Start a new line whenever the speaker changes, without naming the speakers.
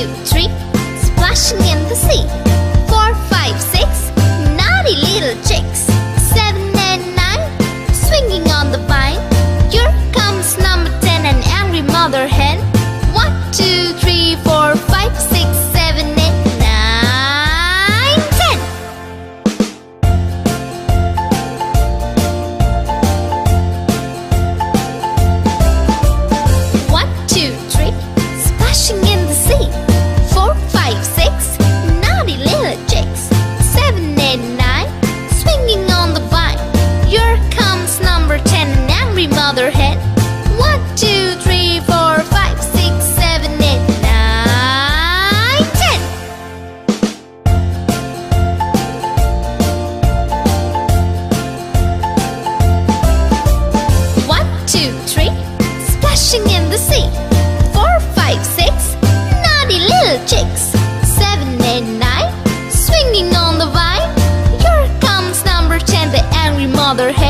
2, 3, splashing in the sea. 4, 5, 6, naughty little chicks. 7 and 9, swinging on the vine. Here comes number 10, an angry mother hen. 1, 2, 3, 4, 5, 6, 7, 8, 9, 10. 1, 2, 3, splashing in the sea. 4, 5, 6, naughty little chicks. 7, 8, 9, swinging on the vine. Here comes number 10, an angry mother hen. 1, 2, 3, 4, 5, 6, 7, 8, 9, 10. 1, 2, 3, splashing in the sea. 4, 5, 6, naughty little chicks. 7, 8, 9, swinging on the vine. Here comes number 10, the angry mother hen.